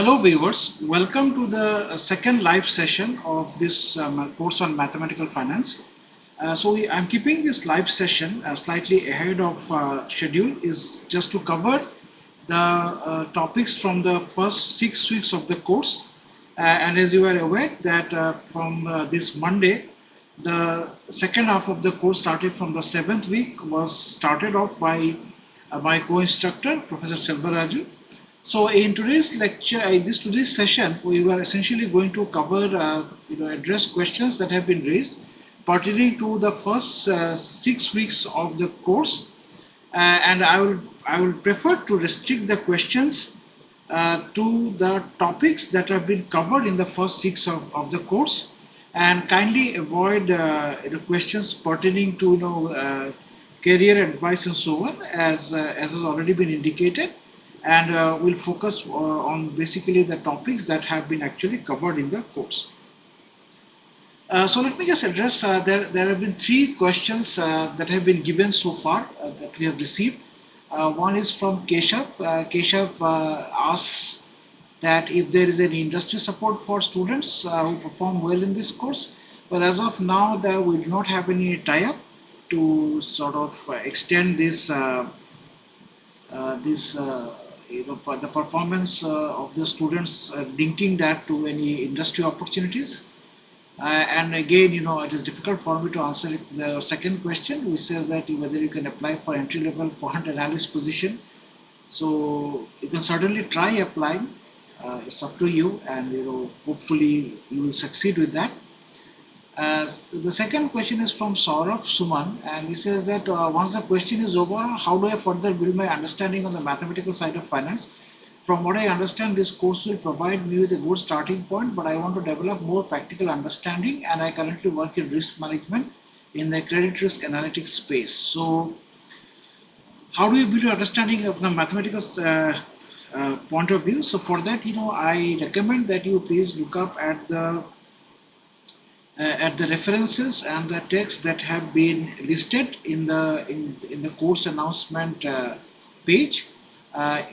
Hello viewers, welcome to the second live session of this course on mathematical finance. I'm keeping this live session slightly ahead of schedule is just to cover the topics from the first 6 weeks of the course. And as you are aware that from this Monday, the second half of the course started from the seventh week was started off by my co-instructor, Professor Selvaraju. So in today's lecture, today's session, we were essentially going to cover, address questions that have been raised pertaining to the first 6 weeks of the course, and I will prefer to restrict the questions to the topics that have been covered in the first six of the course, and kindly avoid the questions pertaining to career advice and so on, as has already been indicated, and we'll focus on basically the topics that have been actually covered in the course. So let me just address, there have been three questions that have been given so far that we have received. One is from Keshav. Keshav asks that if there is any industry support for students who perform well in this course. But as of now, we do not have any tie-up to sort of extend this the performance of the students, linking that to any industry opportunities. And again, it is difficult for me to answer the second question, which says that whether you can apply for entry-level quant analyst position. So you can certainly try applying. It's up to you, and hopefully you will succeed with that. The second question is from Saurabh Suman, and he says that once the question is over, how do I further build my understanding on the mathematical side of finance? From what I understand, this course will provide me with a good starting point, but I want to develop more practical understanding, and I currently work in risk management in the credit risk analytics space. So how do you build your understanding of the mathematical point of view? So for that, I recommend that you please look up at the references and the texts that have been listed in the course announcement page. I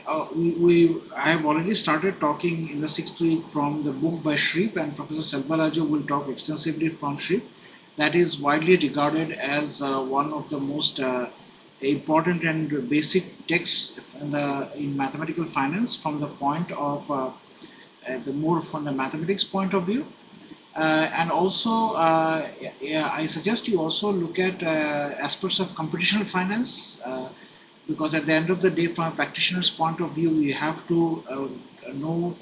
have already started talking in the sixth week from the book by Shrip, and Professor Selvaraju will talk extensively from Shrip. That is widely regarded as one of the most important and basic texts in mathematical finance from the point of from the mathematics point of view. And also, I suggest you also look at aspects of computational finance, because at the end of the day, from a practitioner's point of view, we have to know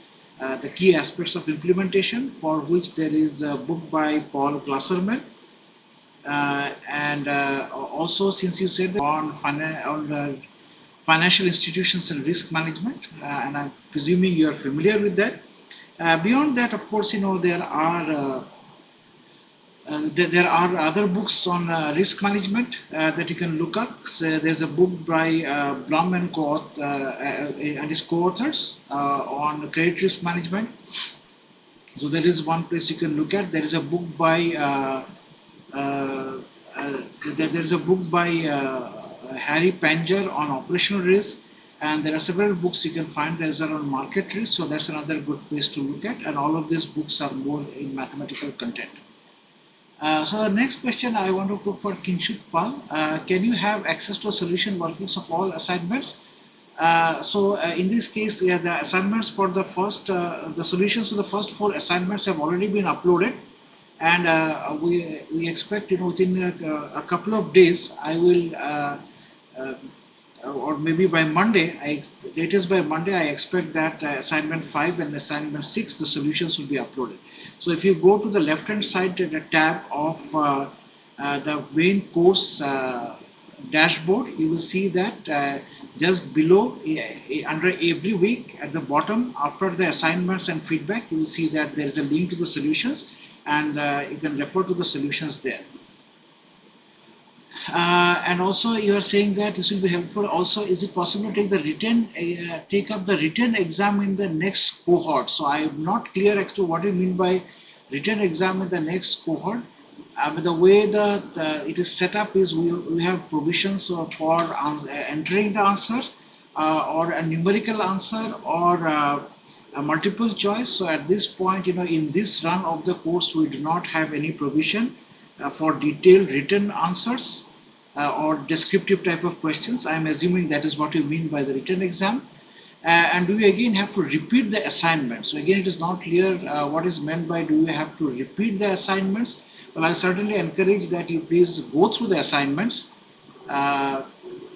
the key aspects of implementation, for which there is a book by Paul Glasserman. And also, since you said that on financial institutions and risk management, and I'm presuming you are familiar with that. Beyond that, of course, there are other books on risk management that you can look up. So there's a book by Blum and his co-authors on credit risk management. So there is one place you can look at. There is a book by Harry Panger on operational risk. And there are several books you can find that are on market risk, so that's another good place to look at. And all of these books are more in mathematical content. So the next question I want to put for Kinshuk Pal, can you have access to a solution workings of all assignments? In this case, the assignments for the solutions to the first 4 assignments have already been uploaded, and we expect within a couple of days I will. Or maybe by Monday, latest by Monday, I expect that assignment 5 and assignment 6, the solutions will be uploaded. So if you go to the left-hand side to the tab of the main course dashboard, you will see that just below, under every week at the bottom, after the assignments and feedback, you will see that there is a link to the solutions, and you can refer to the solutions there. And also, you are saying that this will be helpful. Also, is it possible to take up the written exam in the next cohort? So I am not clear as to what you mean by written exam in the next cohort. The way that it is set up is we have provisions for entering the answer or a numerical answer, or a multiple choice. So at this point, in this run of the course, we do not have any provision for detailed written answers or descriptive type of questions. I am assuming that is what you mean by the written exam. And do we again have to repeat the assignments? So again, it is not clear what is meant by do we have to repeat the assignments. Well, I certainly encourage that you please go through the assignments. Uh,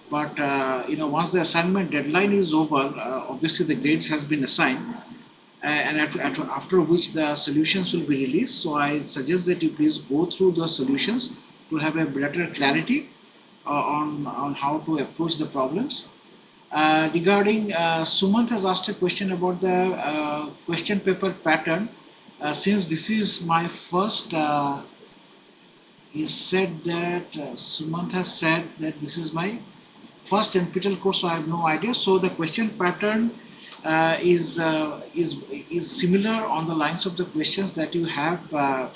but once the assignment deadline is over, obviously the grades has been assigned, and after which the solutions will be released. So I suggest that you please go through the solutions to have a better clarity on how to approach the problems. Regarding Sumant has asked a question about the question paper pattern. Since this is my first, he said that Sumant has said that this is my first NPTEL course, so I have no idea. So the question pattern is similar on the lines of the questions that you have that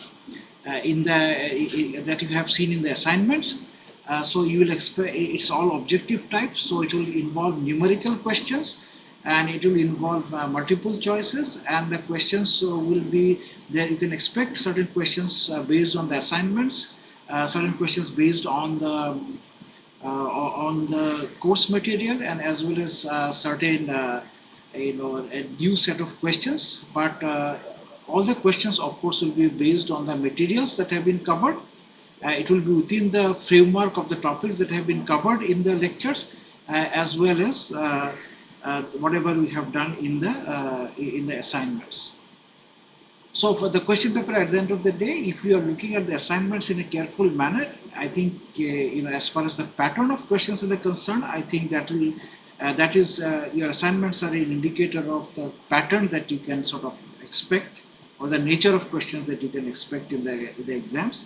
you have seen in the assignments. So you will expect it's all objective type, so it will involve numerical questions and it will involve multiple choices, and the questions will be there. You can expect certain questions based on the assignments, certain questions based on the course material, and as well as certain a new set of questions. But all the questions, of course, will be based on the materials that have been covered. It will be within the framework of the topics that have been covered in the lectures, as well as whatever we have done in the assignments. So for the question paper, at the end of the day, if you are looking at the assignments in a careful manner, I think as far as the pattern of questions is concerned, I think that will that is your assignments are an indicator of the pattern that you can sort of expect, or the nature of questions that you can expect in the exams.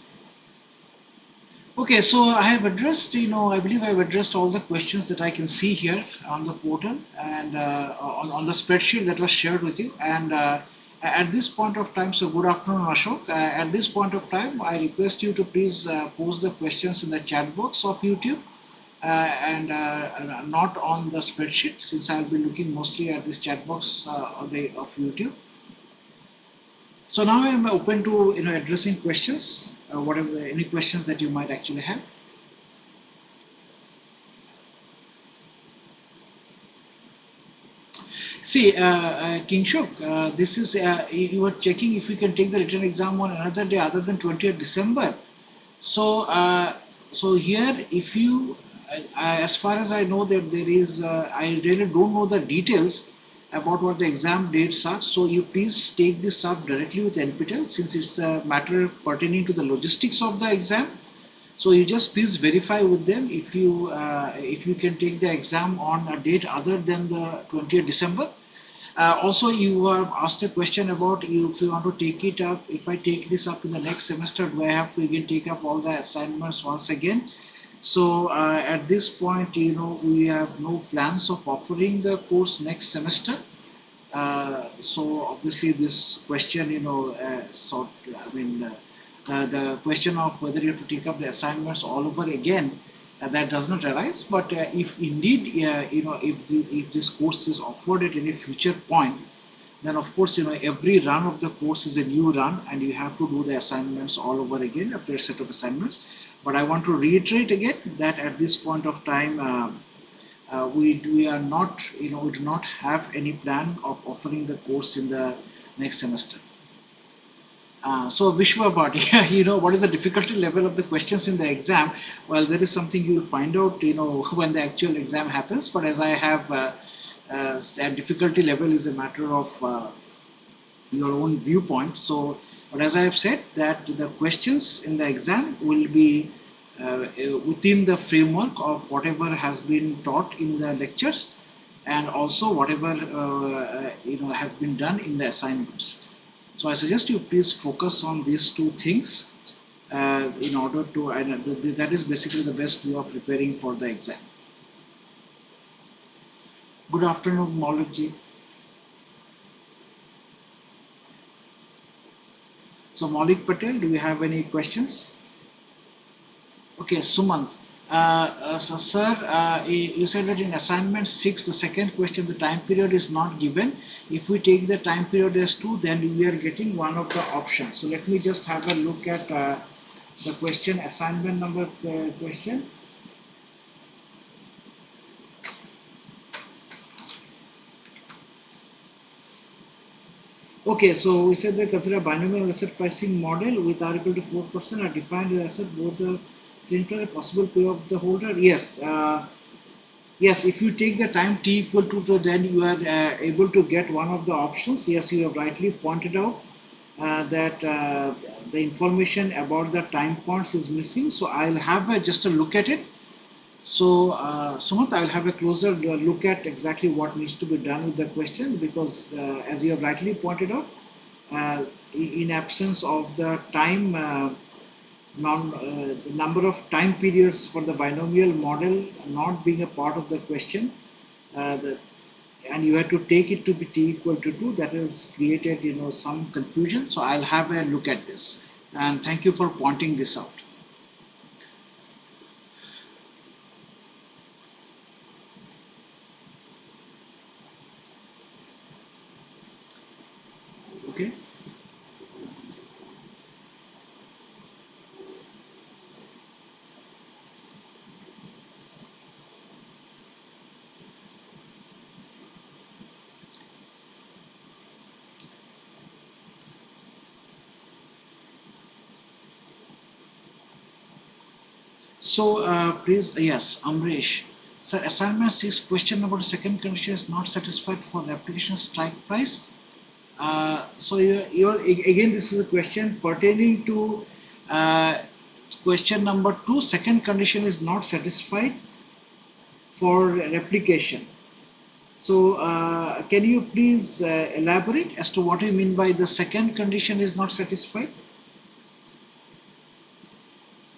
Okay, so I have addressed, I believe I have addressed all the questions that I can see here on the portal and on the spreadsheet that was shared with you. And at this point of time, so good afternoon, Ashok. At this point of time, I request you to please post the questions in the chat box of YouTube and not on the spreadsheet, since I'll be looking mostly at this chat box of YouTube. So now I'm open to addressing questions, whatever any questions that you might actually have. See, King Shuk, this is you were checking if you can take the written exam on another day other than 20th December. So, so here, if you, as far as I know, that there is, I really don't know the details about what the exam dates are. So you please take this up directly with NPTEL, since it's a matter pertaining to the logistics of the exam. So you just please verify with them if you can take the exam on a date other than the 20th December. Also, you have asked a question about if you want to take it up. If I take this up in the next semester, do I have to again take up all the assignments once again? So at this point, we have no plans of offering the course next semester. So obviously, this question, the question of whether you have to take up the assignments all over again, that does not arise. But if indeed, if this course is offered at any future point, then of course, every run of the course is a new run, and you have to do the assignments all over again after a set of assignments. But I want to reiterate again that at this point of time, we are not, we do not have any plan of offering the course in the next semester. So Vishwa Bhatti, what is the difficulty level of the questions in the exam? Well, that is something you will find out, when the actual exam happens. But as I have said, difficulty level is a matter of your own viewpoint. So, but as I have said, that the questions in the exam will be within the framework of whatever has been taught in the lectures, and also whatever has been done in the assignments. So I suggest you please focus on these two things in order to, and that is basically the best way of preparing for the exam. Good afternoon, Maulik ji. So Maulik Patel, do you have any questions? Okay, Sumant. So, sir, you said that in assignment 6, the second question, the time period is not given. If we take the time period as 2, then we are getting one of the options. So let me just have a look at the question, assignment number question. Okay, so we said that consider binomial asset pricing model with R equal to 4% are defined as asset both the central and possible pay of the holder. Yes, yes, if you take the time t equal to 2, then you are able to get one of the options. Yes, you have rightly pointed out that the information about the time points is missing. So I'll have just a look at it. So Sumant, I'll have a closer look at exactly what needs to be done with the question, because as you have rightly pointed out, uh, in absence of the time the number of time periods for the binomial model not being a part of the question, the, and you have to take it to be t equal to 2, that has created some confusion. So I'll have a look at this, and thank you for pointing this out. Okay. So please, yes, Amresh. Sir, assignment 6, question number second condition is not satisfied for the application strike price. So again, this is a question pertaining to question number 2. Second condition is not satisfied for replication. So can you please elaborate as to what you mean by the second condition is not satisfied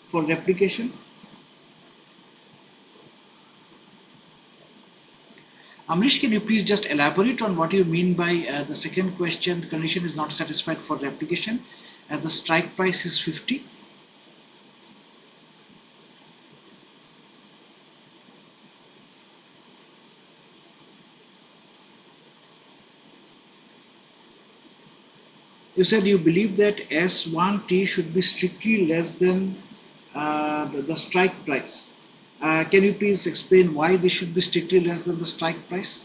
for replication? Amrish, can you please just elaborate on what you mean by the second question, the condition is not satisfied for replication, the strike price is 50? You said you believe that S1T should be strictly less than the strike price. Can you please explain why this should be strictly less than the strike price?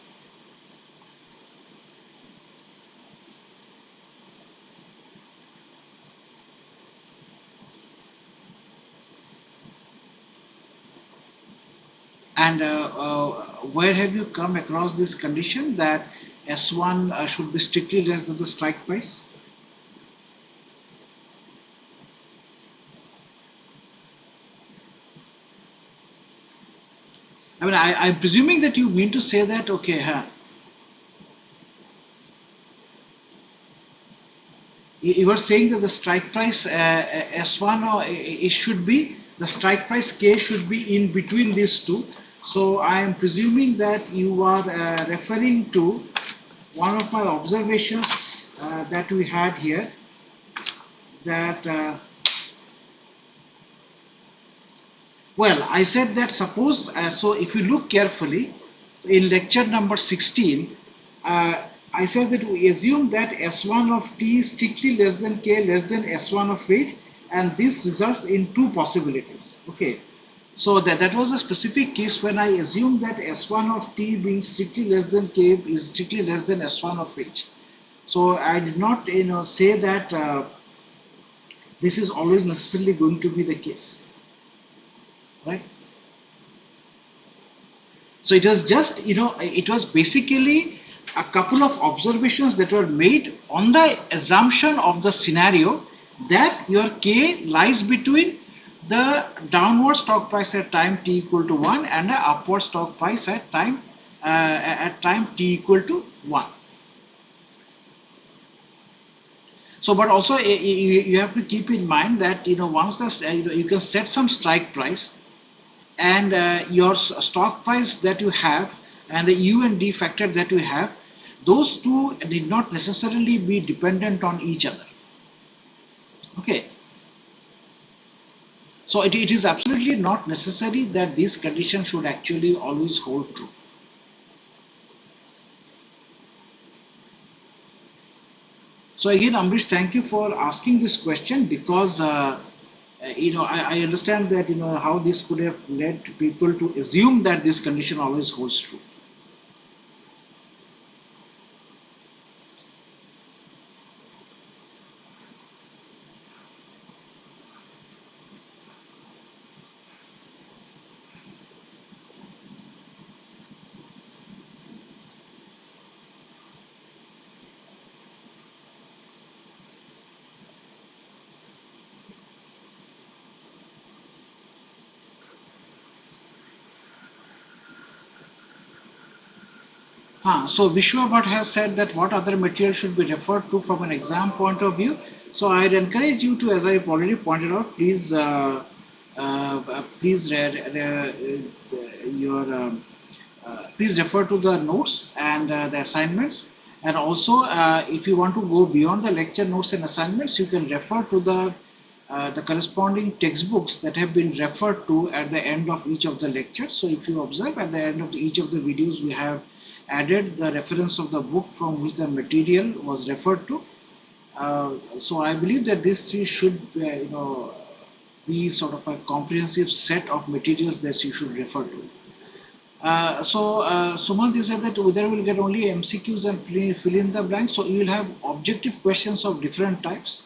And where have you come across this condition that S1 should be strictly less than the strike price? I mean, I'm presuming that you mean to say that, okay, you are saying that the strike price S1 or it should be, the strike price K should be in between these two. So I am presuming that you are referring to one of my observations that we had here, that well, I said that suppose, so if you look carefully in lecture number 16, I said that we assume that S1 of t is strictly less than k less than S1 of h, and this results in two possibilities. Okay, so that was a specific case when I assumed that S1 of t being strictly less than k is strictly less than S1 of h. So I did not say that this is always necessarily going to be the case, right? So it was just, it was basically a couple of observations that were made on the assumption of the scenario that your K lies between the downward stock price at time t equal to 1 and the upward stock price at time t equal to 1. So, but also you have to keep in mind that once the you can set some strike price, and your stock price that you have and the U and D factor that you have, those two need not necessarily be dependent on each other. Okay. So it is absolutely not necessary that this condition should actually always hold true. So again, Amrish, thank you for asking this question, because I understand that how this could have led people to assume that this condition always holds true. So Vishwa has said that what other material should be referred to from an exam point of view. So I'd encourage you to, as I've already pointed out, please please refer to the notes and the assignments. And also, if you want to go beyond the lecture notes and assignments, you can refer to the corresponding textbooks that have been referred to at the end of each of the lectures. So if you observe, at the end of each of the videos, we have added the reference of the book from which the material was referred to. So I believe that these three should be sort of a comprehensive set of materials that you should refer to. Sumant, you said that whether we will get only MCQs and fill in the blanks. So you will have objective questions of different types.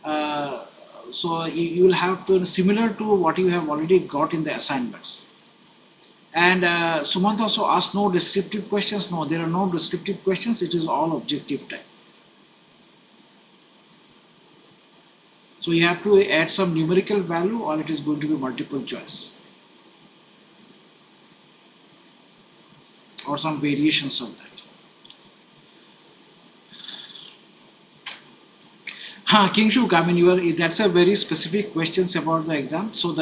Uh, so you will have to, similar to what you have already got in the assignments. And Sumant also asked no descriptive questions. No, there are no descriptive questions. It is all objective type. So you have to add some numerical value, or it is going to be multiple choice or some variations of that. Kingshuk, I mean, that's a very specific questions about the exam. So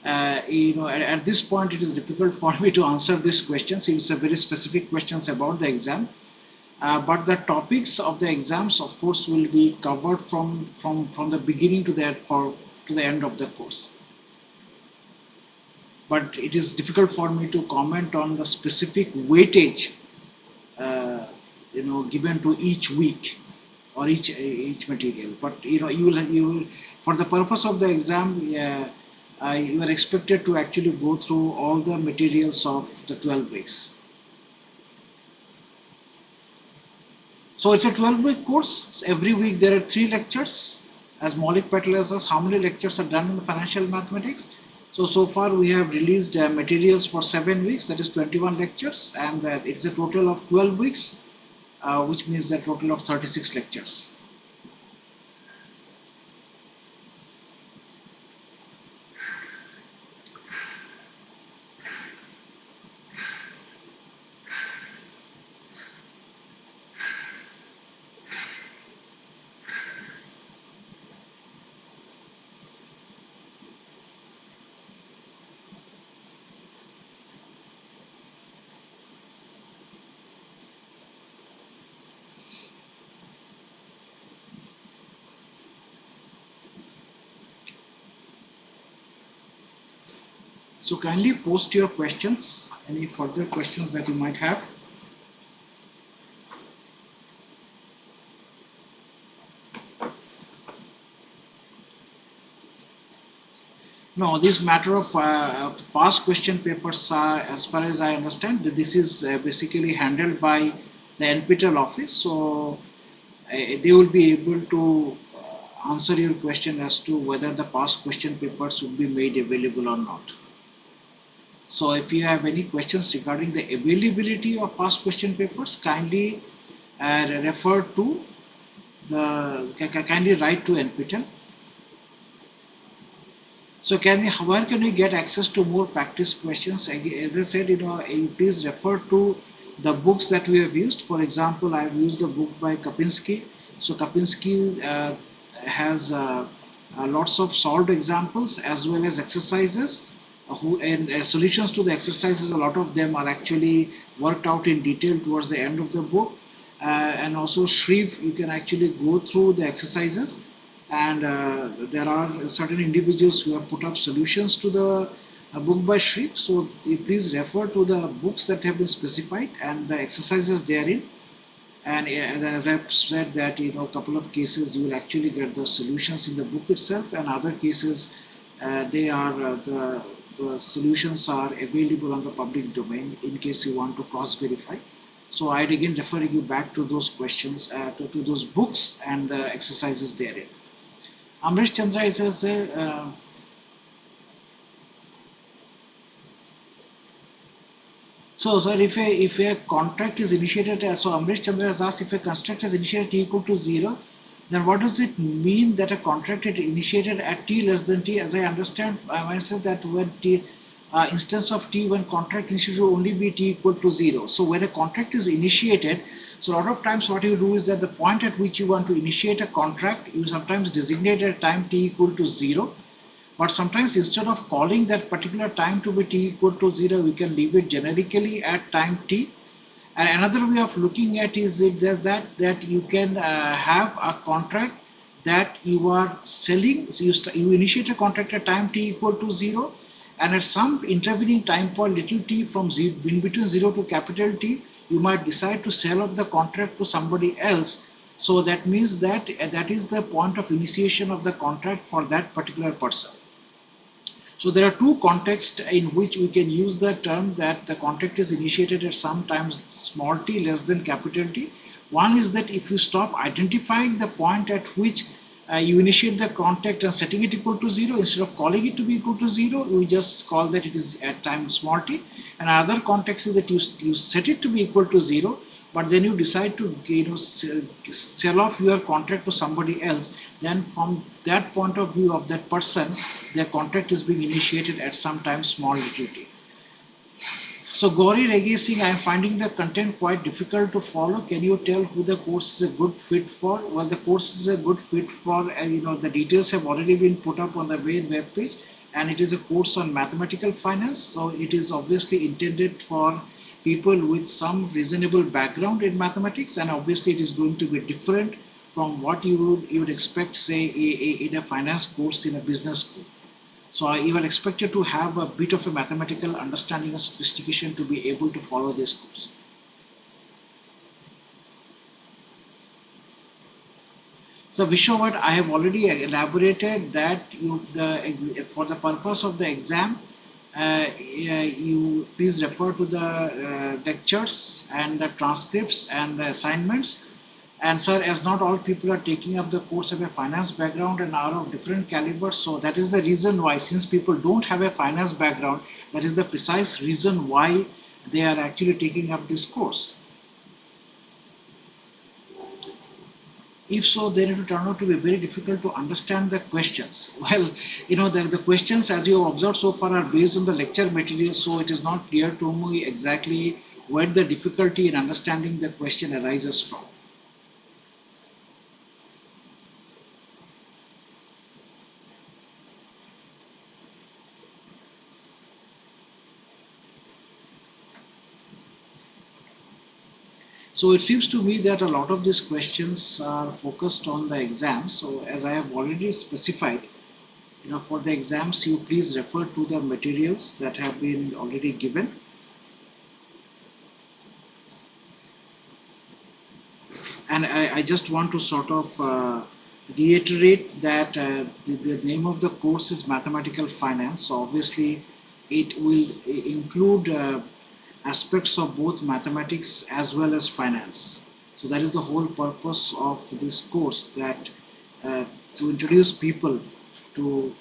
at this point, it is difficult for me to answer this question. So it's a very specific questions about the exam. But the topics of the exams, of course, will be covered from the beginning to the end of the course. But it is difficult for me to comment on the specific weightage, uh, given to each week or each material. But you will for the purpose of the exam, you are expected to actually go through all the materials of the 12 weeks. So it's a 12-week course. So every week there are 3 lectures. As Maulik Patel has asked, how many lectures are done in the financial mathematics? So far we have released materials for 7 weeks, that is 21 lectures, and it's a total of 12 weeks, which means a total of 36 lectures. So kindly post your questions, any further questions that you might have. No, this matter of past question papers, as far as I understand, that this is basically handled by the NPTEL office. So they will be able to answer your question as to whether the past question papers would be made available or not. So if you have any questions regarding the availability of past question papers, kindly refer to kindly write to NPTEL. So where can we get access to more practice questions? As I said, you please refer to the books that we have used. For example, I have used a book by Kapinski. So Kapinski has lots of solved examples as well as exercises. Solutions to the exercises, a lot of them are actually worked out in detail towards the end of the book. And also Shreve, you can actually go through the exercises and there are certain individuals who have put up solutions to the book by Shrif. So please refer to the books that have been specified and the exercises therein. And as I've said that, a couple of cases you will actually get the solutions in the book itself, and other cases they are the solutions are available on the public domain in case you want to cross verify. So I'd again refer you back to those questions, to those books and the exercises therein. Amrish Chandra says, so sir, if a contract is initiated, so Amrish Chandra has asked, if a construct is initiated t equal to 0, then what does it mean that a contract is initiated at t less than t? As I understand, I said that when t instance of t, when contract initiated will only be t equal to 0. So when a contract is initiated, so a lot of times what you do is that the point at which you want to initiate a contract, you sometimes designate a time t equal to 0. But sometimes instead of calling that particular time to be t equal to 0, we can leave it generically at time t. And another way of looking at is that you can have a contract that you are selling. So you initiate a contract at time t equal to 0, and at some intervening time point little t from in between 0 to capital T, you might decide to sell off the contract to somebody else. So that means that that is the point of initiation of the contract for that particular person. So there are two contexts in which we can use the term that the contract is initiated at some times small t less than capital T. One is that if you stop identifying the point at which you initiate the contract and setting it equal to 0, instead of calling it to be equal to 0, you just call that it is at time small t. And another context is that you set it to be equal to 0, but then you decide to sell off your contract to somebody else. Then from that point of view of that person, their contract is being initiated at some time small little t. So Gauri Regi Singh, I am finding the content quite difficult to follow. Can you tell who the course is a good fit for? Well, the course is a good fit for, the details have already been put up on the main web page, and it is a course on mathematical finance. So it is obviously intended for people with some reasonable background in mathematics, and obviously it is going to be different from what you would expect, say, in a finance course in a business school. So you are expected to have a bit of a mathematical understanding and sophistication to be able to follow this course. So Vishwavad, I have already elaborated that for the purpose of the exam, you please refer to the lectures and the transcripts and the assignments. And sir, as not all people are taking up the course have a finance background and are of different calibers, so that is the reason why, since people don't have a finance background, that is the precise reason why they are actually taking up this course. If so, then it will turn out to be very difficult to understand the questions. Well, the questions, as you have observed so far, are based on the lecture material, so it is not clear to me exactly where the difficulty in understanding the question arises from. So it seems to me that a lot of these questions are focused on the exams. So as I have already specified, for the exams, you please refer to the materials that have been already given. And I just want to sort of reiterate that the name of the course is Mathematical Finance. So obviously, it will include aspects of both mathematics as well as finance. So that is the whole purpose of this course, that to introduce people to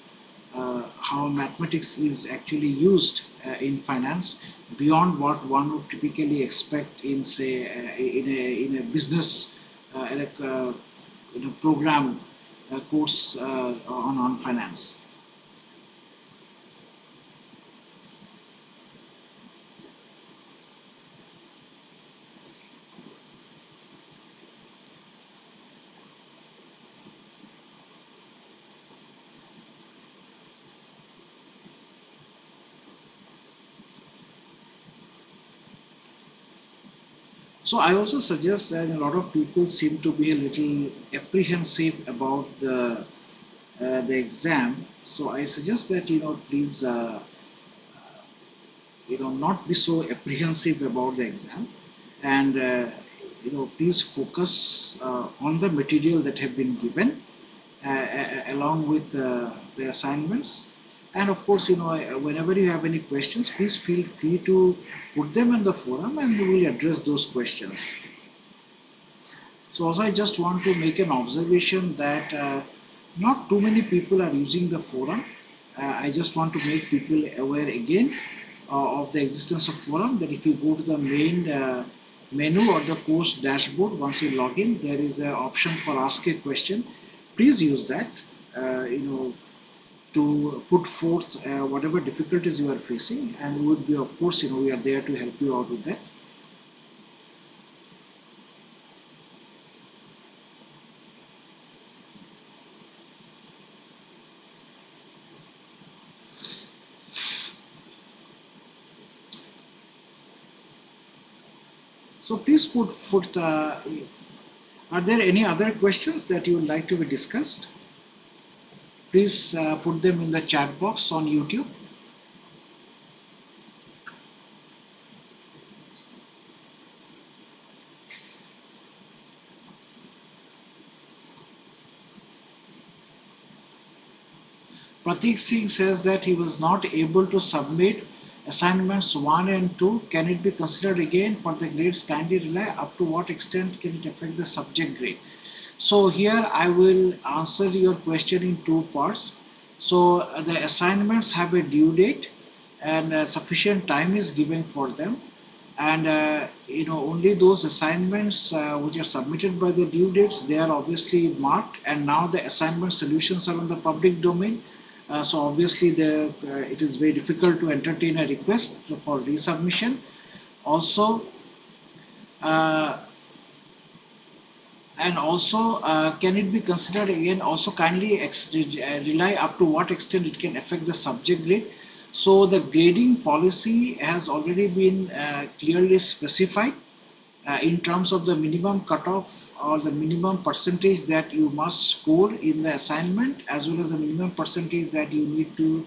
how mathematics is actually used in finance beyond what one would typically expect in, say, in a business in a program course on finance. So I also suggest that a lot of people seem to be a little apprehensive about the the exam. So I suggest that please not be so apprehensive about the exam, and please focus on the material that have been given along with the assignments. And of course, whenever you have any questions, please feel free to put them in the forum and we will address those questions. So also I just want to make an observation that not too many people are using the forum. I just want to make people aware again of the existence of forum, that if you go to the main menu or the course dashboard, once you log in, there is an option for ask a question. Please use that, to put forth whatever difficulties you are facing, and we would be, of course, we are there to help you out with that. So please put forth, are there any other questions that you would like to be discussed? Please put them in the chat box on YouTube. Pratik Singh says that he was not able to submit assignments 1 and 2. Can it be considered again for the grades? Kindly rely. Up to what extent can it affect the subject grade? So here I will answer your question in two parts. So the assignments have a due date, and sufficient time is given for them. And only those assignments which are submitted by the due dates, they are obviously marked, and now the assignment solutions are in the public domain. So obviously it is very difficult to entertain a request for resubmission. Also, uh, and also, can it be considered again? Also, kindly rely up to what extent it can affect the subject grade. So the grading policy has already been clearly specified in terms of the minimum cutoff or the minimum percentage that you must score in the assignment, as well as the minimum percentage that you need to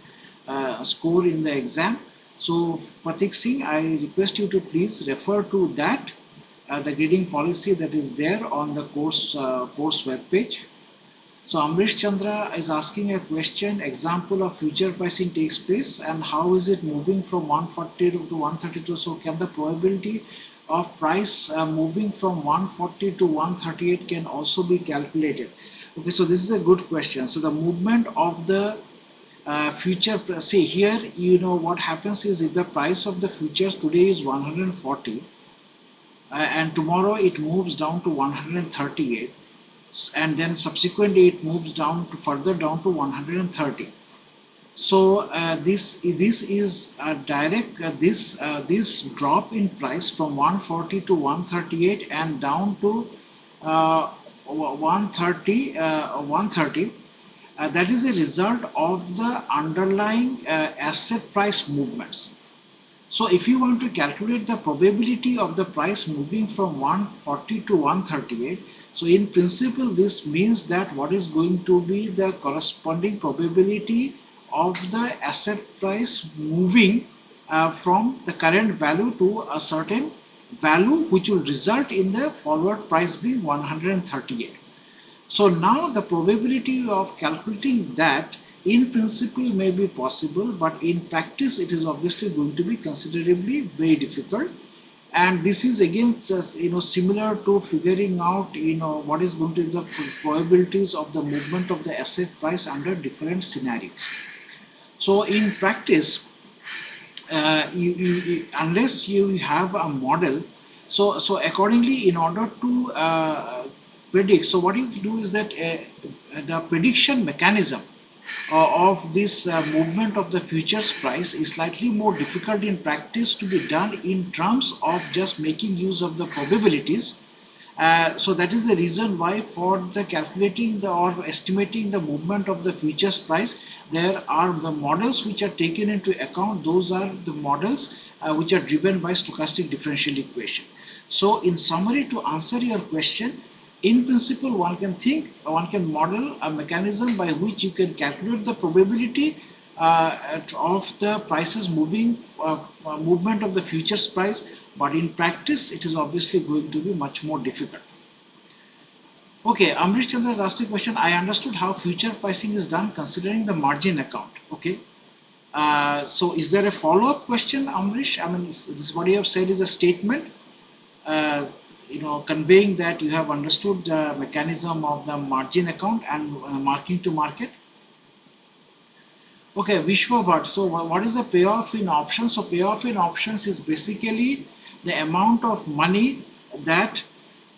score in the exam. So Pratik Singh, I request you to please refer to that, the grading policy that is there on the course web page. So Amrish Chandra is asking a question: example of future pricing takes place and how is it moving from 140 to 132? So can the probability of price moving from 140 to 138 can also be calculated? Okay, so this is a good question. So the movement of the see here, what happens is, if the price of the futures today is 140 and tomorrow it moves down to 138, and then subsequently it moves down to further down to 130. So this is a direct this drop in price from 140 to 138 and down to 130 that is a result of the underlying asset price movements. So if you want to calculate the probability of the price moving from 140 to 138, so in principle this means that what is going to be the corresponding probability of the asset price moving from the current value to a certain value, which will result in the forward price being 138. So now the probability of calculating that in principle may be possible, but in practice it is obviously going to be considerably very difficult. And this is again similar to figuring out what is going to be the probabilities of the movement of the asset price under different scenarios. So in practice, unless you have a model, so accordingly, in order to predict, so what you do is that the prediction mechanism of this movement of the futures price is slightly more difficult in practice to be done in terms of just making use of the probabilities. So that is the reason why for the calculating or estimating the movement of the futures price, there are the models which are taken into account. Those are the models which are driven by stochastic differential equation. So in summary, to answer your question, In principle, one can model a mechanism by which you can calculate the probability of the prices movement of the futures price, but in practice, it is obviously going to be much more difficult. Okay, Amrish Chandra has asked a question. I understood how future pricing is done considering the margin account. Okay. So is there a follow-up question, Amrish? I mean, this what you have said is a statement, uh, conveying that you have understood the mechanism of the margin account and marking to market. Okay, Vishwabhat. So what is the payoff in options? So payoff in options is basically the amount of money that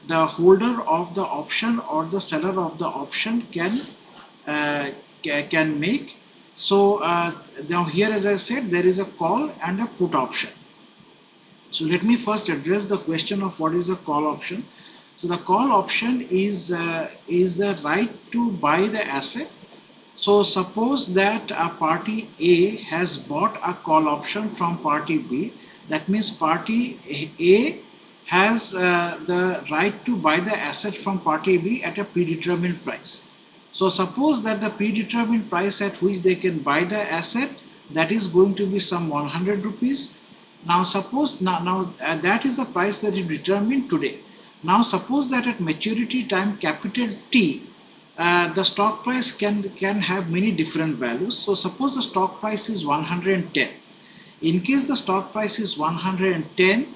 the holder of the option or the seller of the option uh, can make. So now here, as I said, there is a call and a put option. So let me first address the question of what is a call option. So the call option is the right to buy the asset. So suppose that a party A has bought a call option from party B. That means party A has the right to buy the asset from party B at a predetermined price. So suppose that the predetermined price at which they can buy the asset, that is going to be some 100 rupees. Now suppose that is the price that is determined today. Now suppose that at maturity time capital T, the stock price can have many different values. So suppose the stock price is 110. In case the stock price is 110,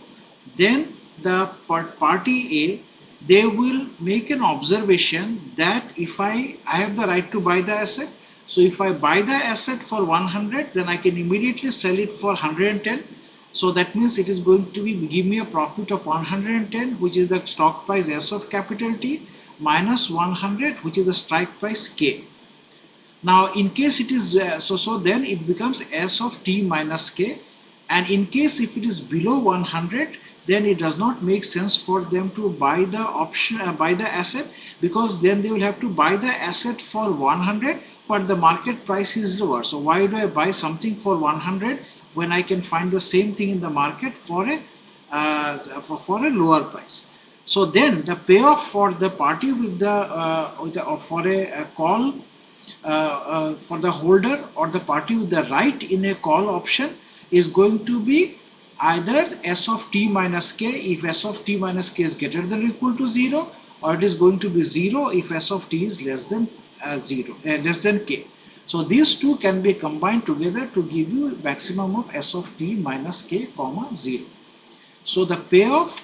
then the party A, they will make an observation that if I have the right to buy the asset, so if I buy the asset for 100, then I can immediately sell it for 110. So that means it is going to give me a profit of 110, which is the stock price S of capital T, minus 100, which is the strike price K. Now in case it is so then it becomes S of T minus K, and in case if it is below 100, then it does not make sense for them to buy the option buy the asset, because then they will have to buy the asset for 100, but the market price is lower. So why do I buy something for 100 when I can find the same thing in the market for a lower price? So then the payoff for the party for a call for the holder or the party with the right in a call option is going to be either S of t minus k if S of t minus k is greater than or equal to 0, or it is going to be 0 if S of t is less than less than k. So these two can be combined together to give you maximum of S of t minus k comma 0. So the payoff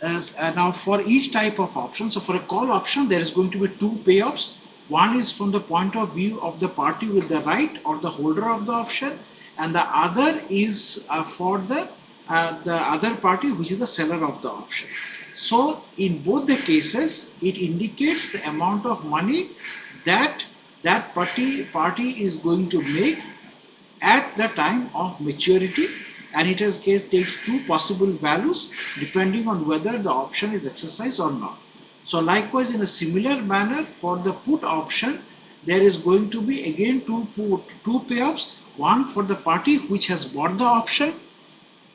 is now for each type of option. So for a call option, there is going to be two payoffs. One is from the point of view of the party with the right or the holder of the option, and the other is for the other party, which is the seller of the option. So in both the cases, it indicates the amount of money that that party is going to make at the time of maturity, and it takes two possible values depending on whether the option is exercised or not. So likewise, in a similar manner for the put option, there is going to be again two payoffs, one for the party which has bought the option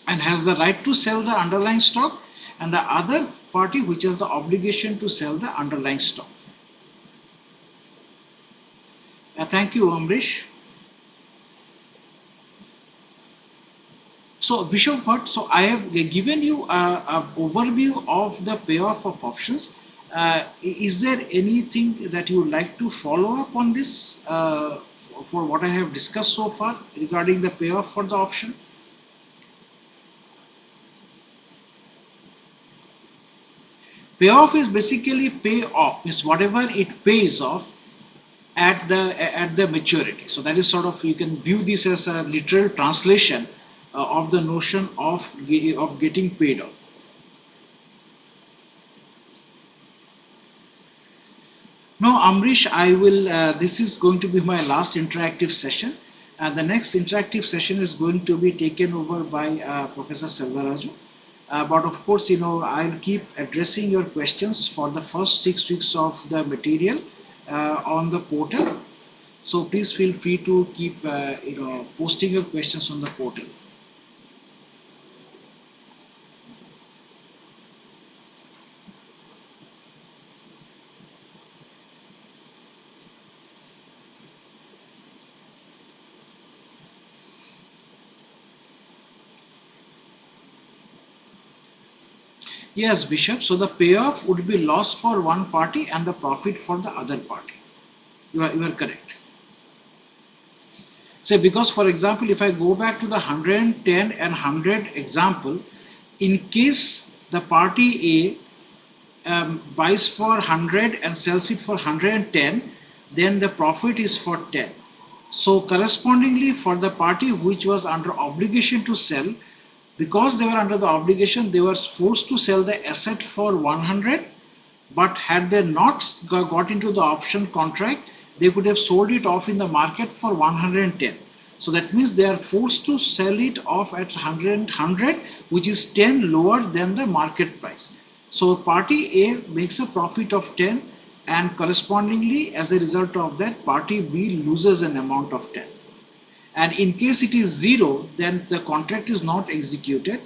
and has the right to sell the underlying stock, and the other party which has the obligation to sell the underlying stock. Thank you, Amrish. So Vishwabhat, so I have given you a overview of the payoff of options. Is there anything that you would like to follow up on this for what I have discussed so far regarding the payoff for the option? Payoff is basically pay off, means whatever it pays off at the maturity. So that is sort of, you can view this as a literal translation of the notion of getting paid off. Now, Amrish, I will. This is going to be my last interactive session. The next interactive session is going to be taken over by Professor Selvaraju. But of course, I'll keep addressing your questions for the first 6 weeks of the material on the portal. So please feel free to keep, posting your questions on the portal. Yes, Bishop. So the payoff would be loss for one party and the profit for the other party. You are correct. Say, because for example, if I go back to the 110 and 100 example, in case the party A buys for 100 and sells it for 110, then the profit is for 10. So correspondingly, for the party which was under obligation to sell, because they were under the obligation, they were forced to sell the asset for 100, but had they not got into the option contract, they could have sold it off in the market for 110. So that means they are forced to sell it off at 100, which is 10 lower than the market price. So party A makes a profit of 10, and correspondingly, as a result of that, party B loses an amount of 10. And in case it is 0, then the contract is not executed.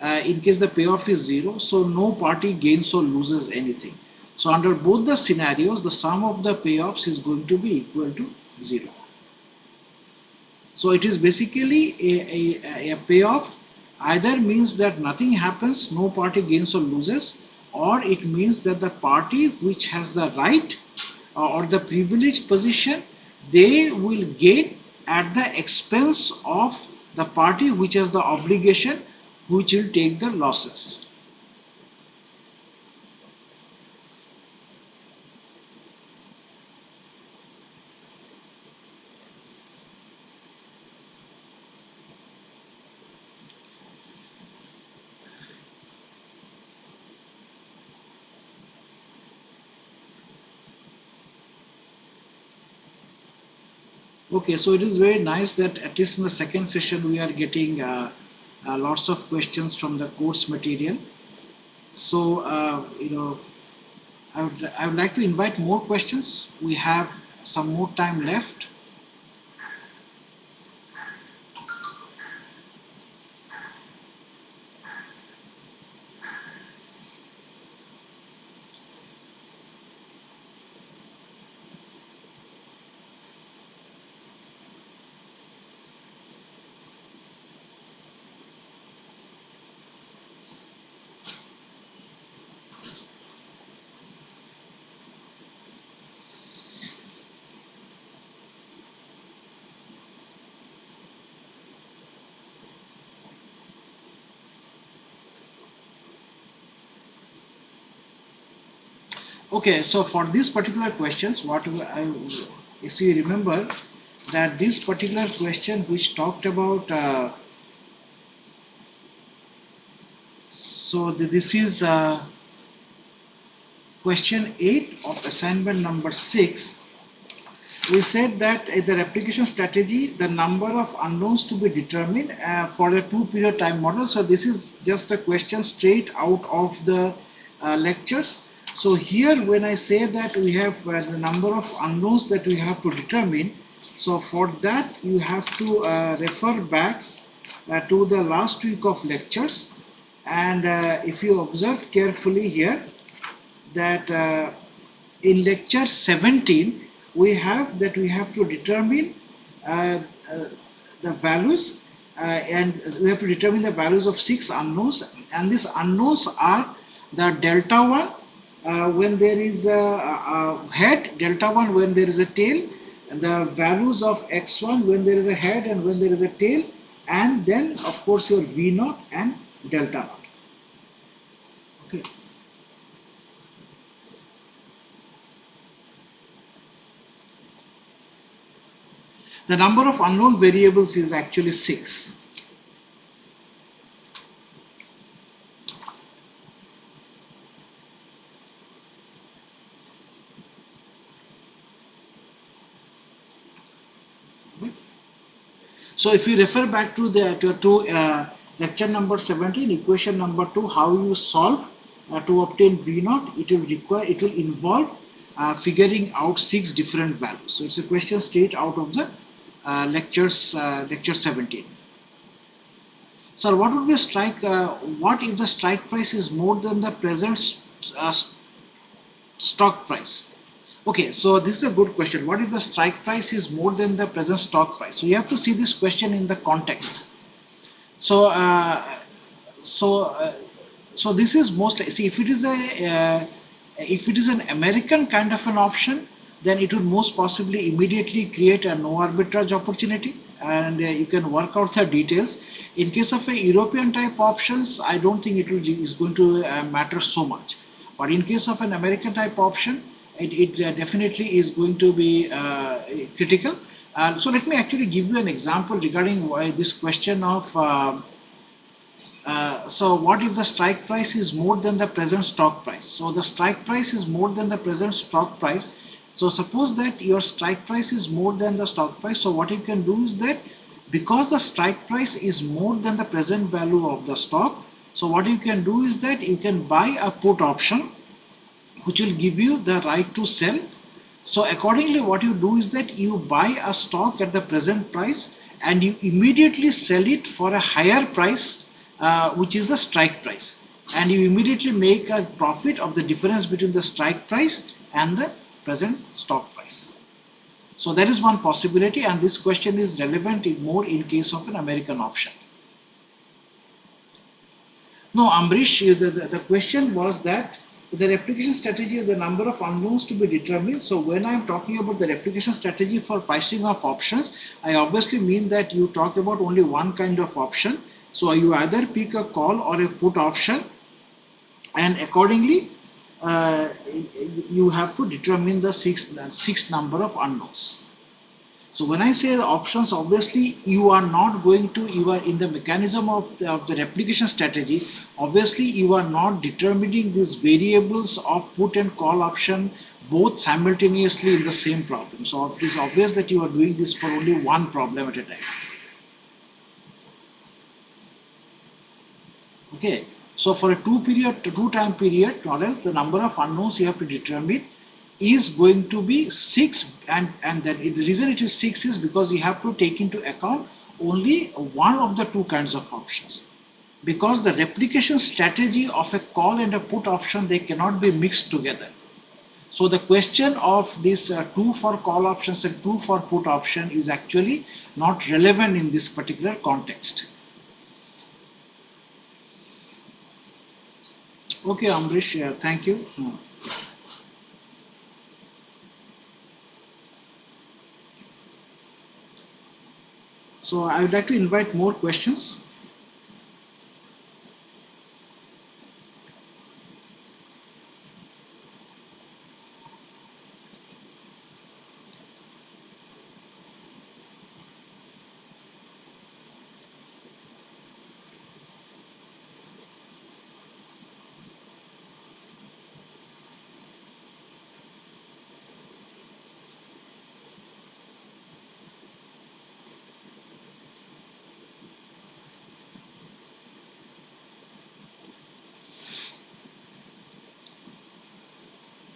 In case the payoff is 0, so no party gains or loses anything. So under both the scenarios, the sum of the payoffs is going to be equal to 0. So it is basically a payoff. Either means that nothing happens, no party gains or loses, or it means that the party which has the right or the privileged position, they will gain at the expense of the party which has the obligation, which will take the losses. Okay, so it is very nice that at least in the second session we are getting lots of questions from the course material. So, I would like to invite more questions. We have some more time left. Okay, so for these particular questions, if you remember that this particular question which talked about, this is question 8 of assignment number 6. We said that in the replication strategy, the number of unknowns to be determined for the 2-period time model. So this is just a question straight out of the lectures. So here when I say that we have the number of unknowns that we have to determine, so for that you have to refer back to the last week of lectures, and if you observe carefully here that in lecture 17 we have to determine uh, uh, the values, and we have to determine the values of 6 unknowns, and these unknowns are the delta 1 when there is a head, delta 1 when there is a tail, and the values of x1 when there is a head and when there is a tail, and then of course your v0 and delta 0. Okay. The number of unknown variables is actually 6. So if you refer back to the lecture number 17, equation number 2, how you solve to obtain V0, it will involve figuring out 6 different values. So it's a question straight out of the lecture 17. Sir, what would be a strike? What if the strike price is more than the present stock price? Okay, so this is a good question. What if the strike price is more than the present stock price? So you have to see this question in the context. So, uh, so uh, So this is mostly, see, if it is an American kind of an option, then it would most possibly immediately create a no arbitrage opportunity, and you can work out the details. In case of a European type options, I don't think is going to matter so much. But in case of an American type option, it definitely is going to be critical. So let me actually give you an example regarding why this question of so what if the strike price is more than the present stock price? So the strike price is more than the present stock price. So suppose that your strike price is more than the stock price. So what you can do is that because the strike price is more than the present value of the stock, so what you can do is that you can buy a put option which will give you the right to sell. So accordingly, what you do is that you buy a stock at the present price and you immediately sell it for a higher price, which is the strike price. And you immediately make a profit of the difference between the strike price and the present stock price. So that is one possibility, and this question is relevant more in case of an American option. No, Ambrish, the question was that the replication strategy is the number of unknowns to be determined. So when I'm talking about the replication strategy for pricing of options, I obviously mean that you talk about only one kind of option. So you either pick a call or a put option, and accordingly you have to determine the six number of unknowns. So when I say the options, obviously you are not going to, you are in the mechanism of the replication strategy, obviously you are not determining these variables of put and call option both simultaneously in the same problem. So it is obvious that you are doing this for only one problem at a time. Okay, so for a two time period model, the number of unknowns you have to determine is going to be 6, and then the reason it is 6 is because you have to take into account only one of the two kinds of options, because the replication strategy of a call and a put option, they cannot be mixed together. So the question of this 2 for call options and 2 for put option is actually not relevant in this particular context. Okay, Ambrish, thank you. So I would like to invite more questions.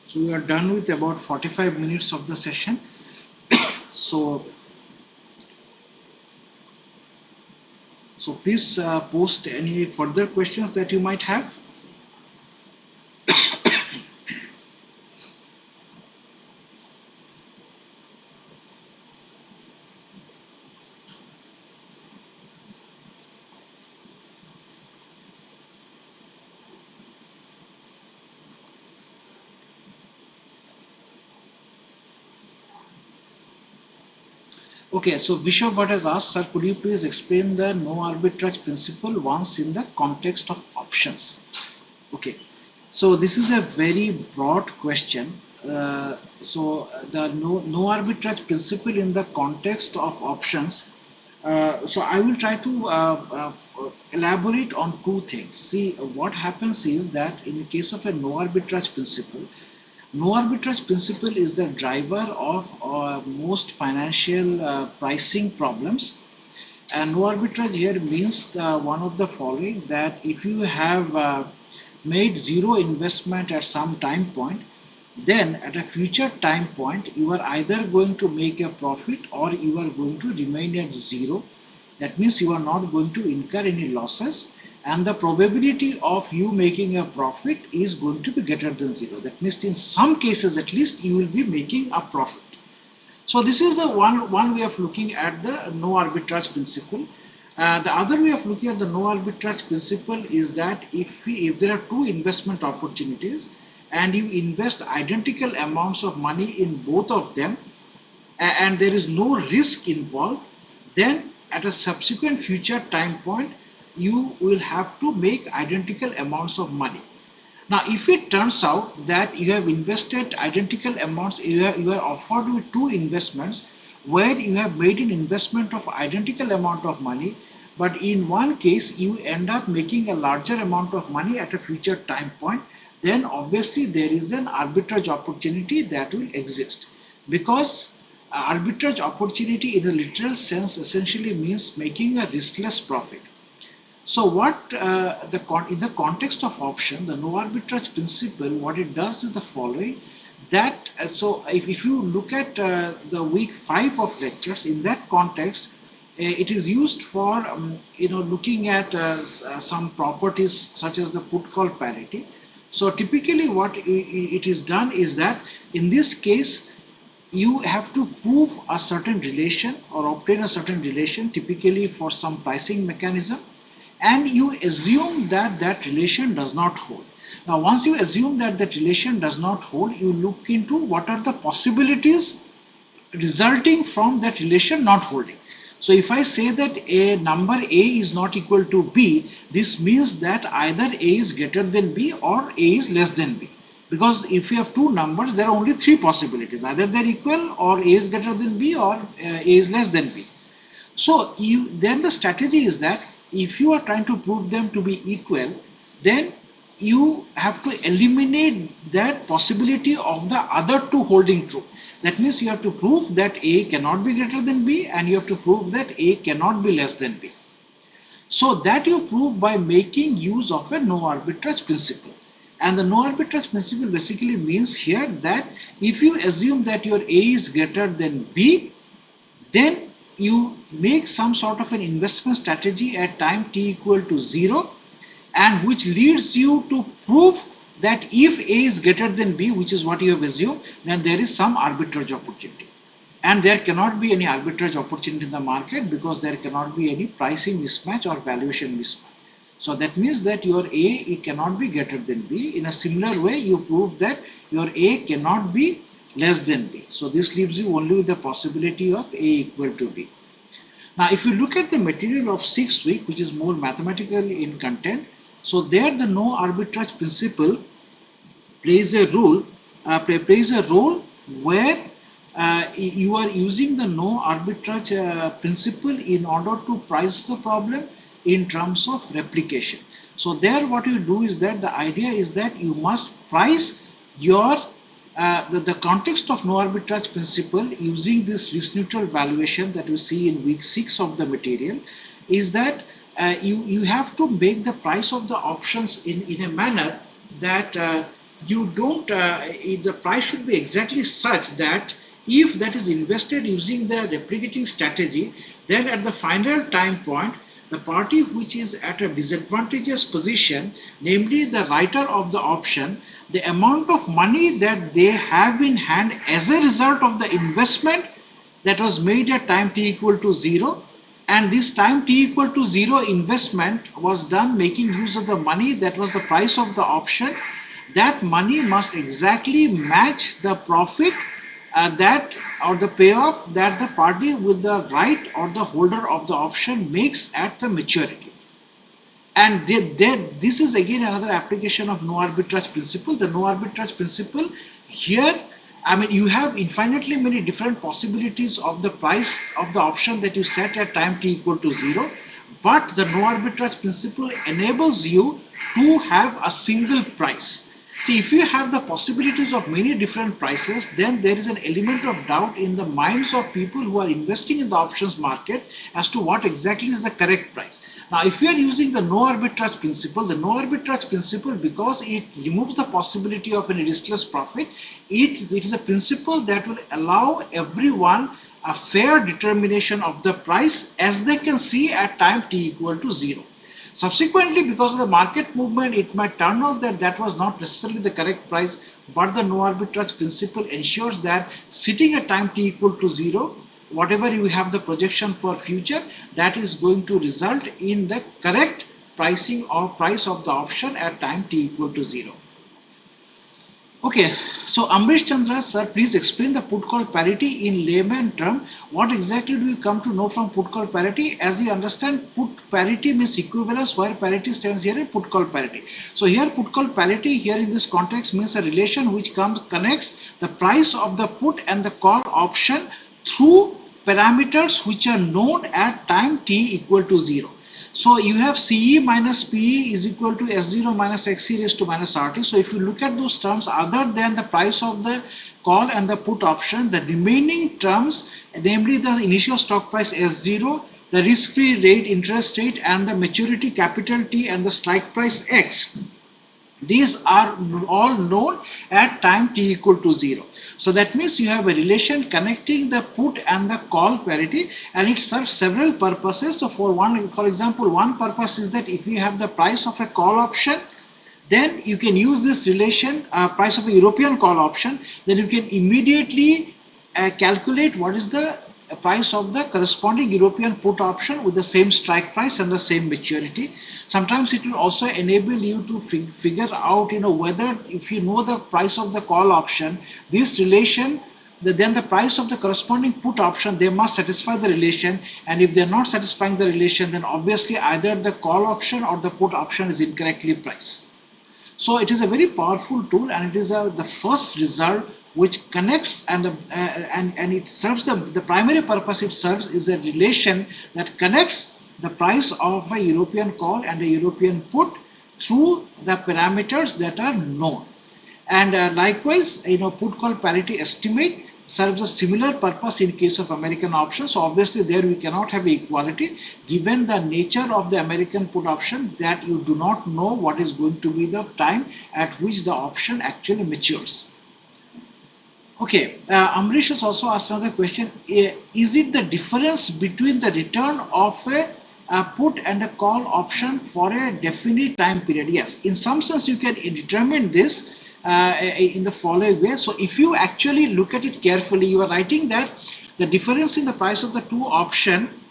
So we are done with about 45 minutes of the session. So please post any further questions that you might have. Okay, so Vishav has asked, sir, could you please explain the no arbitrage principle once in the context of options? Okay, so this is a very broad question. The no arbitrage principle in the context of options. So I will try to elaborate on two things. See, what happens is that in the case of a no arbitrage principle, no arbitrage principle is the driver of most financial pricing problems. And no arbitrage here means one of the following, that if you have made zero investment at some time point, then at a future time point, you are either going to make a profit or you are going to remain at zero. That means you are not going to incur any losses, and the probability of you making a profit is going to be greater than zero. That means in some cases at least you will be making a profit. So this is the one way of looking at the no arbitrage principle. The other way of looking at the no arbitrage principle is that if there are two investment opportunities and you invest identical amounts of money in both of them, and there is no risk involved, then at a subsequent future time point, you will have to make identical amounts of money. Now, if it turns out that you have invested identical amounts, you are offered with two investments where you have made an investment of identical amount of money, but in one case you end up making a larger amount of money at a future time point, then obviously there is an arbitrage opportunity that will exist, because arbitrage opportunity in a literal sense essentially means making a riskless profit. So what in the context of option, the no arbitrage principle, what it does is the following. That so if you look at the week 5 of lectures, in that context, it is used for looking at some properties such as the put call parity. So typically what it is done is that in this case you have to prove a certain relation or obtain a certain relation, typically for some pricing mechanism, and you assume that that relation does not hold. Now, once you assume that that relation does not hold, you look into what are the possibilities resulting from that relation not holding. So if I say that a number A is not equal to B, this means that either A is greater than B or A is less than B. Because if you have two numbers, there are only three possibilities. Either they're equal, or A is greater than B, or A is less than B. So then the strategy is that if you are trying to prove them to be equal, then you have to eliminate that possibility of the other two holding true. That means you have to prove that A cannot be greater than B, and you have to prove that A cannot be less than B. So that you prove by making use of a no arbitrage principle. And the no arbitrage principle basically means here that if you assume that your A is greater than B, then you make some sort of an investment strategy at time t equal to 0, and which leads you to prove that if A is greater than B, which is what you have assumed, then there is some arbitrage opportunity. And there cannot be any arbitrage opportunity in the market because there cannot be any pricing mismatch or valuation mismatch. So that means that your A cannot be greater than B. In a similar way, you prove that your A cannot be less than B. So this leaves you only with the possibility of A equal to B. Now, if you look at the material of 6th week, which is more mathematical in content, so there the no arbitrage principle plays a role where you are using the no arbitrage principle in order to price the problem in terms of replication. So there what you do is that the idea is that you must price your the context of no arbitrage principle using this risk neutral valuation that you see in week 6 of the material, is that you have to make the price of the options in a manner that you don't the price should be exactly such that if that is invested using the replicating strategy, then at the final time point, the party which is at a disadvantageous position, namely the writer of the option, the amount of money that they have in hand as a result of the investment that was made at time t equal to 0, and this time t equal to 0 investment was done making use of the money that was the price of the option, that money must exactly match the profit that or the payoff that the party with the right or the holder of the option makes at the maturity. And this is again another application of no arbitrage principle. The no arbitrage principle here, I mean, you have infinitely many different possibilities of the price of the option that you set at time t equal to 0, but the no arbitrage principle enables you to have a single price. See, if you have the possibilities of many different prices, then there is an element of doubt in the minds of people who are investing in the options market as to what exactly is the correct price. Now, if you are using the no arbitrage principle, because it removes the possibility of any riskless profit, it is a principle that will allow everyone a fair determination of the price as they can see at time t equal to 0. Subsequently, because of the market movement, it might turn out that that was not necessarily the correct price, but the no arbitrage principle ensures that sitting at time t equal to 0, whatever you have the projection for future, that is going to result in the correct pricing or price of the option at time t equal to 0. Okay, so Amrish Chandra sir, please explain the put call parity in layman term. What exactly do you come to know from put call parity? As you understand, put parity means equivalence, where parity stands here in put call parity. So here put call parity here in this context means a relation which connects the price of the put and the call option through parameters which are known at time t equal to 0. So you have CE minus PE is equal to S0 minus XC raised to minus RT. So if you look at those terms other than the price of the call and the put option, the remaining terms, namely the initial stock price S0, the risk-free rate, interest rate, and the maturity capital T and the strike price X, these are all known at time t equal to 0. So that means you have a relation connecting the put and the call parity, and it serves several purposes. So for example, one purpose is that if you have the price of a call option, then you can use this relation, price of a European call option, then you can immediately calculate what is the price of the corresponding European put option with the same strike price and the same maturity. Sometimes it will also enable you to figure out, whether if you know the price of the call option, this relation, then the price of the corresponding put option, they must satisfy the relation, and if they're not satisfying the relation, then obviously either the call option or the put option is incorrectly priced. So it is a very powerful tool, and it is the first result which connects and it serves the primary purpose it serves is a relation that connects the price of a European call and a European put through the parameters that are known. And likewise, put call parity estimate serves a similar purpose in case of American options. So obviously there we cannot have equality given the nature of the American put option, that you do not know what is going to be the time at which the option actually matures. Okay, Amrish has also asked another question. Is it the difference between the return of a put and a call option for a definite time period? Yes, in some sense you can determine this in the following way. So if you actually look at it carefully, you are writing that the difference in the price of the two option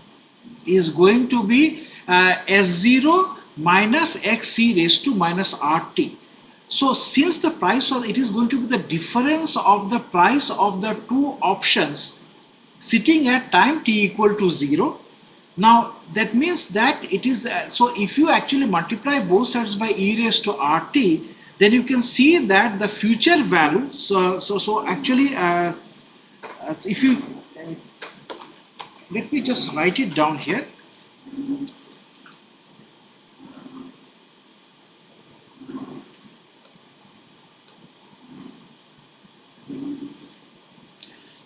is going to be S0 minus XC raised to minus RT. So since the price of it is going to be the difference of the price of the two options sitting at time t equal to 0. Now that means that it is so if you actually multiply both sides by e raised to RT, then you can see that the future value. So actually, if you let me just write it down here.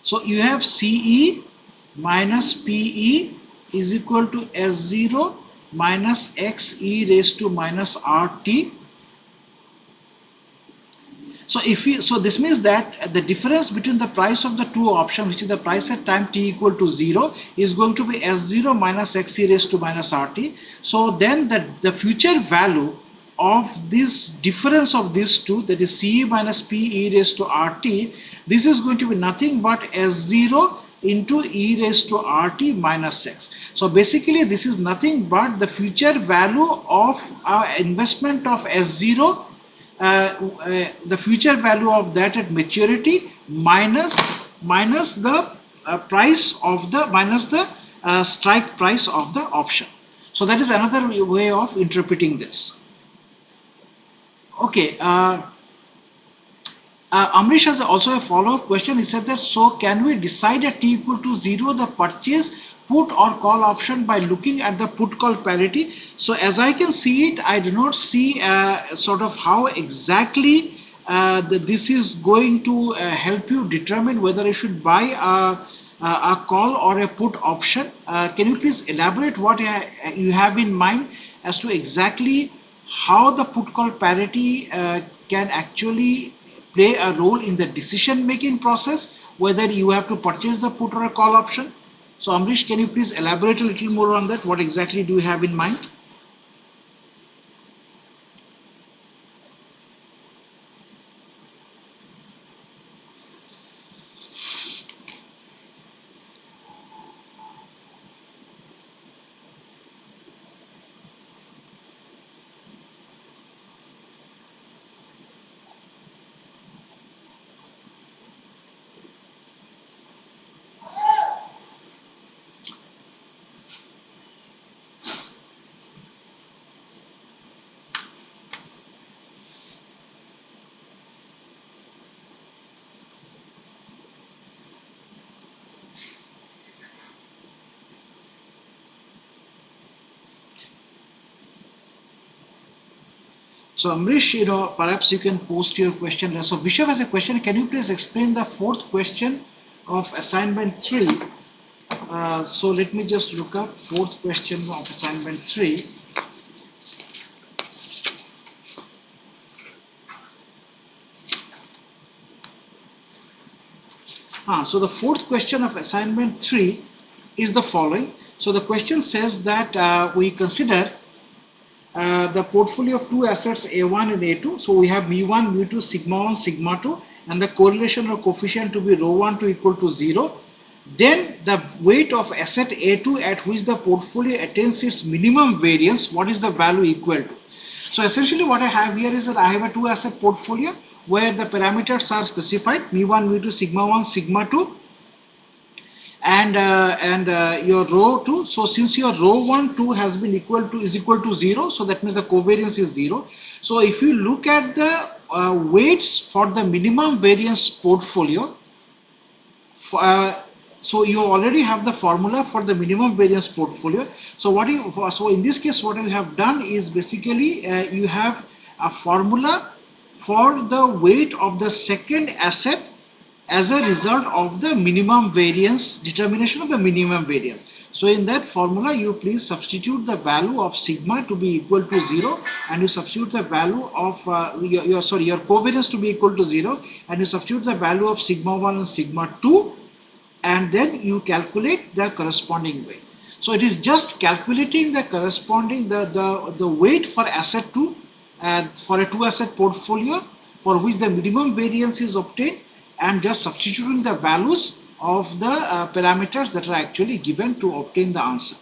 So you have CE minus PE is equal to S0 minus XE raised to minus RT. So this means that the difference between the price of the two options, which is the price at time t equal to 0, is going to be S0 minus XE raised to minus RT. So then the future value of this difference of these two, that is CE minus PE raised to RT, this is going to be nothing but S0 into e raised to RT minus x. So basically this is nothing but the future value of our investment of S0, the future value of that at maturity minus the price of the strike price of the option. So that is another way of interpreting this. Okay, Amrish has also a follow-up question. He said that, so can we decide at t equal to 0 the purchase, put or call option by looking at the put call parity? So as I can see it, I do not see sort of how exactly this is going to help you determine whether you should buy a call or a put option. Can you please elaborate what you have in mind as to exactly how the put call parity can actually play a role in the decision making process, whether you have to purchase the put or a call option? So Amrish, can you please elaborate a little more on that? What exactly do you have in mind? So Amrish, perhaps you can post your question. So Bishop has a question. Can you please explain the fourth question of assignment 3? So let me just look up fourth question of assignment 3. So the fourth question of assignment 3 is the following. So the question says that we consider the portfolio of two assets A1 and A2. So we have mu1, mu2, sigma 1, sigma 2, and the correlation or coefficient to be rho 1 to equal to 0. Then the weight of asset A2 at which the portfolio attains its minimum variance, what is the value equal to? So essentially what I have here is that I have a two asset portfolio where the parameters are specified, mu1, mu2, sigma 1, sigma 2, and your rho 2. So since your rho 1 2 has been is equal to 0, so that means the covariance is 0. So if you look at the weights for the minimum variance portfolio, so you already have the formula for the minimum variance portfolio. So so in this case what you have done is basically you have a formula for the weight of the second asset as a result of the minimum variance, determination of the minimum variance. So in that formula you please substitute the value of sigma to be equal to 0, and you substitute the value of your covariance to be equal to 0, and you substitute the value of sigma 1 and sigma 2, and then you calculate the corresponding weight. So it is just calculating the corresponding the weight for asset 2 for a two asset portfolio for which the minimum variance is obtained, and just substituting the values of the parameters that are actually given to obtain the answer.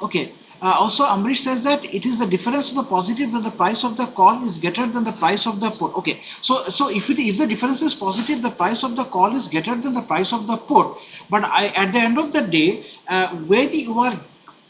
Okay. Also Amrish says that it is the difference of the positive that the price of the call is greater than the price of the put. Okay, so if the difference is positive, the price of the call is greater than the price of the put. But at the end of the day, when you are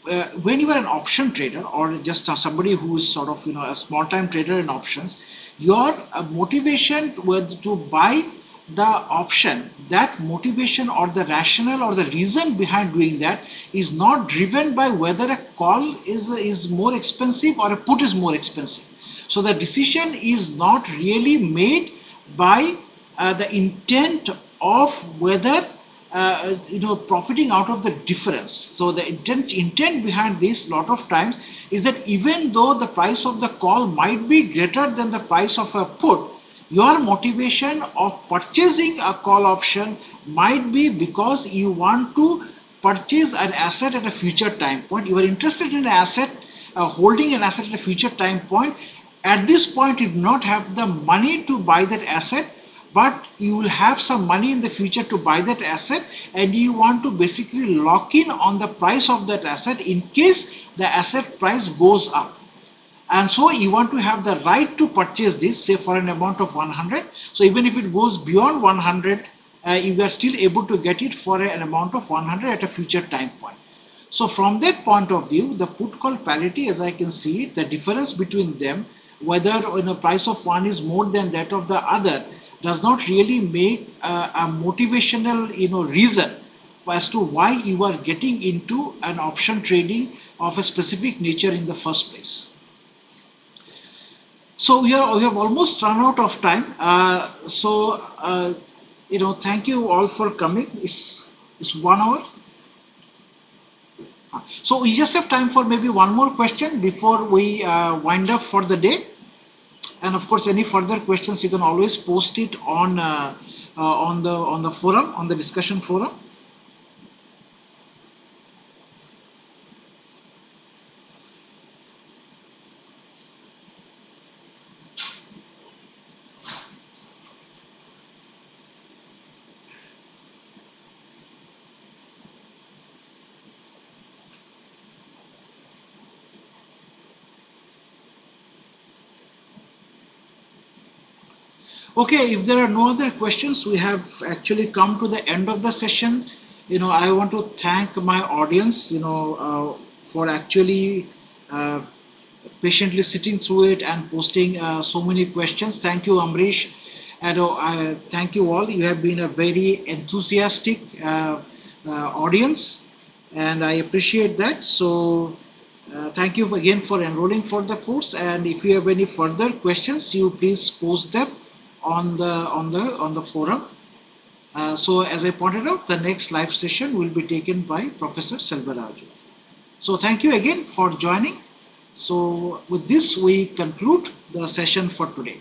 an option trader or just somebody who is sort of a small time trader in options, your motivation to buy the option, that motivation or the rationale or the reason behind doing that is not driven by whether a call is more expensive or a put is more expensive. So the decision is not really made by the intent of whether profiting out of the difference. So the intent behind this lot of times is that even though the price of the call might be greater than the price of a put, your motivation of purchasing a call option might be because you want to purchase an asset at a future time point. You are interested in an asset, holding an asset at a future time point. At this point, you do not have the money to buy that asset, but you will have some money in the future to buy that asset, and you want to basically lock in on the price of that asset in case the asset price goes up. And so you want to have the right to purchase this, say for an amount of 100. So even if it goes beyond 100, you are still able to get it for an amount of 100 at a future time point. So from that point of view, the put call parity, as I can see it, the difference between them, whether price of one is more than that of the other, does not really make a motivational reason as to why you are getting into an option trading of a specific nature in the first place. So we have almost run out of time. Thank you all for coming. It's 1 hour. So we just have time for maybe one more question before we wind up for the day. And of course, any further questions you can always post it on the forum, on the discussion forum. Okay, if there are no other questions, we have actually come to the end of the session. I want to thank my audience, for actually patiently sitting through it and posting so many questions. Thank you, Amrish. And I thank you all. You have been a very enthusiastic audience, and I appreciate that. So Thank you again for enrolling for the course. And if you have any further questions, you please post them on the forum. So as I pointed out, the next live session will be taken by Professor Selvaraju. So thank you again for joining. So with this, we conclude the session for today.